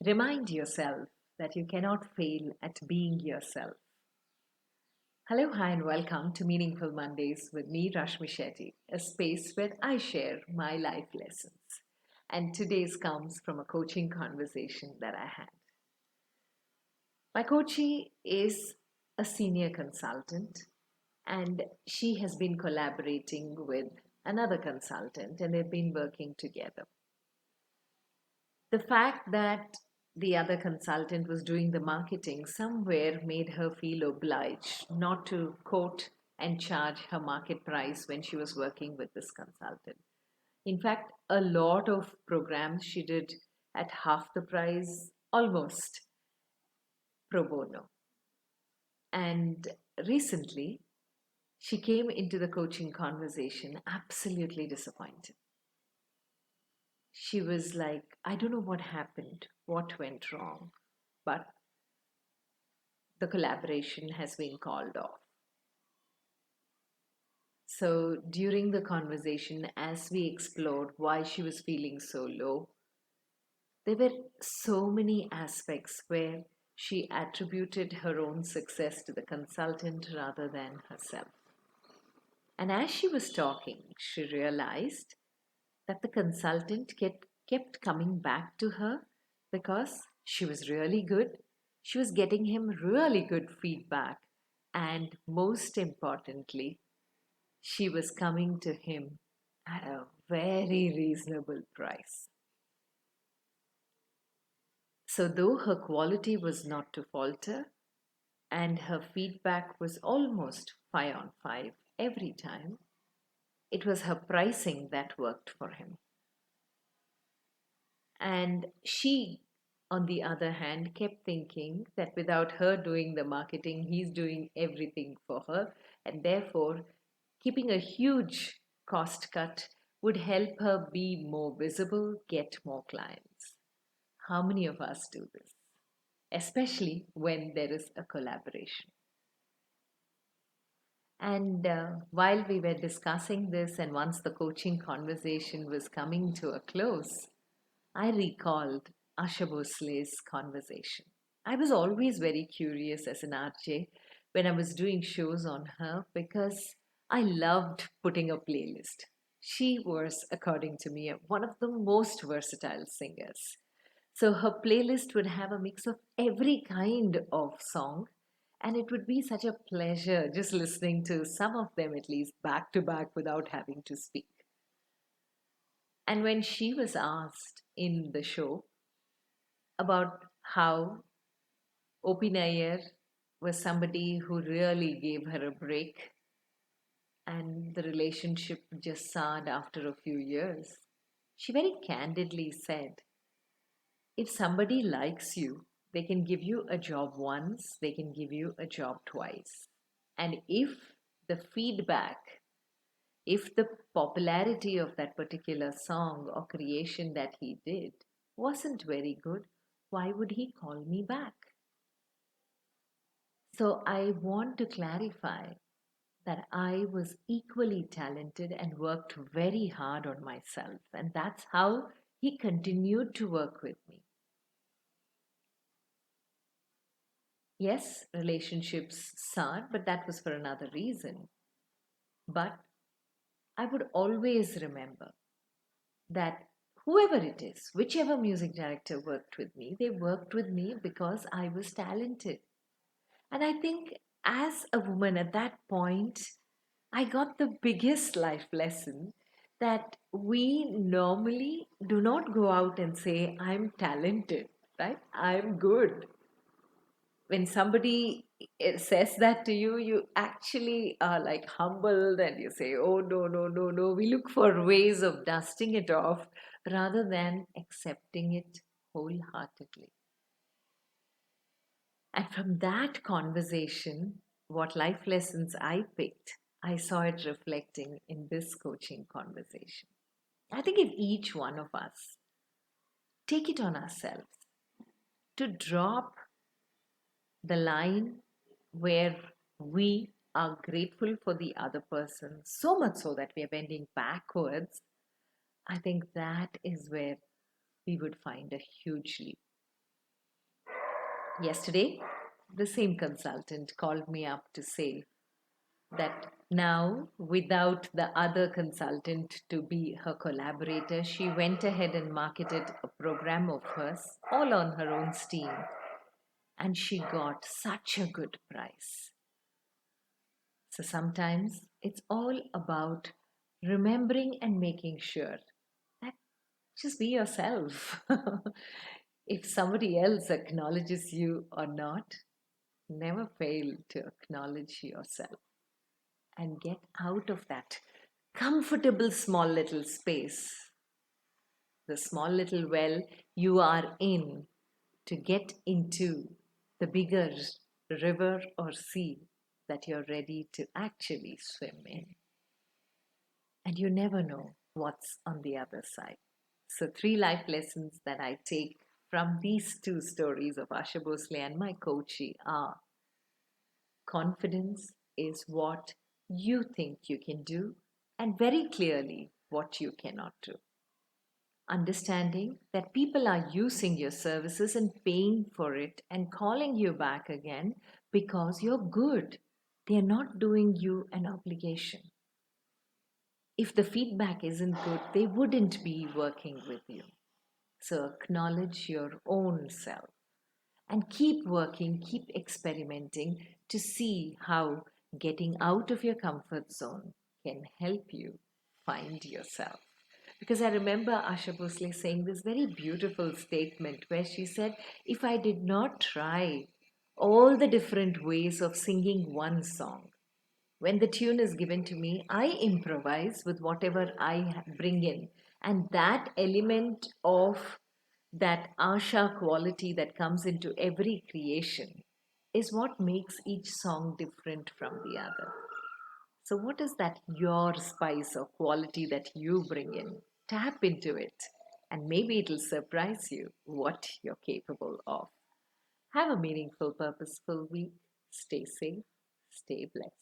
Remind yourself that you cannot fail at being yourself. Hello, hi, and welcome to Meaningful Mondays with me, Rashmi Shetty, a space where I share my life lessons. And today's comes from a coaching conversation that I had. My coachee is a senior consultant, and she has been collaborating with another consultant, and they've been working together. The fact that the other consultant was doing the marketing somewhere made her feel obliged not to quote and charge her market price when she was working with this consultant. In fact, a lot of programs she did at half the price, almost pro bono. And recently, she came into the coaching conversation absolutely disappointed. She was like, I don't know what happened, what went wrong, but the collaboration has been called off. So, during the conversation, as we explored why she was feeling so low, there were so many aspects where she attributed her own success to the consultant rather than herself. And as she was talking, she realized that the consultant kept coming back to her because she was really good. She was getting him really good feedback. And most importantly, she was coming to him at a very reasonable price. So, though her quality was not to falter and her feedback was almost 5 on 5 every time, it was her pricing that worked for him. And she, on the other hand, kept thinking that without her doing the marketing, he's doing everything for her. And therefore, keeping a huge cost cut would help her be more visible, get more clients. How many of us do this? Especially when there is a collaboration. And while we were discussing this, and once the coaching conversation was coming to a close, I recalled Asha Bhonsle's conversation. I was always very curious as an RJ when I was doing shows on her because I loved putting a playlist. She was, according to me, one of the most versatile singers. So her playlist would have a mix of every kind of song, and it would be such a pleasure just listening to some of them at least back to back without having to speak. And when she was asked in the show about how OP Nair was somebody who really gave her a break and the relationship just soured after a few years, she very candidly said, if somebody likes you, they can give you a job once, they can give you a job twice. And if the feedback, if the popularity of that particular song or creation that he did wasn't very good, why would he call me back? So I want to clarify that I was equally talented and worked very hard on myself. And that's how he continued to work with me. Yes, relationships soured, but that was for another reason. But I would always remember that whoever it is, whichever music director worked with me, they worked with me because I was talented. And I think as a woman at that point, I got the biggest life lesson that we normally do not go out and say, I'm talented, right? I'm good. When somebody says that to you, you actually are like humbled and you say, oh, no, no, no, no. We look for ways of dusting it off rather than accepting it wholeheartedly. And from that conversation, what life lessons I picked, I saw it reflecting in this coaching conversation. I think if each one of us take it on ourselves to drop the line where we are grateful for the other person, so much so that we are bending backwards, I think that is where we would find a huge leap. Yesterday, the same consultant called me up to say that now, without the other consultant to be her collaborator, she went ahead and marketed a program of hers all on her own steam, and she got such a good price. So sometimes it's all about remembering and making sure that just be yourself. If somebody else acknowledges you or not, never fail to acknowledge yourself and get out of that comfortable small little space, the small little well you are in, to get into the bigger river or sea that you're ready to actually swim in. And you never know what's on the other side. So, three life lessons that I take from these two stories of Asha Bhonsle and my coachee are: confidence is what you think you can do, and very clearly what you cannot do. Understanding that people are using your services and paying for it and calling you back again because you're good. They're not doing you an obligation. If the feedback isn't good, they wouldn't be working with you. So acknowledge your own self and keep working, keep experimenting to see how getting out of your comfort zone can help you find yourself. Because I remember Asha Bhosle saying this very beautiful statement where she said, if I did not try all the different ways of singing one song, when the tune is given to me, I improvise with whatever I bring in. And that element of that Asha quality that comes into every creation is what makes each song different from the other. So, what is that your spice or quality that you bring in? Tap into it, and maybe it'll surprise you what you're capable of. Have a meaningful, purposeful week. Stay safe, stay blessed.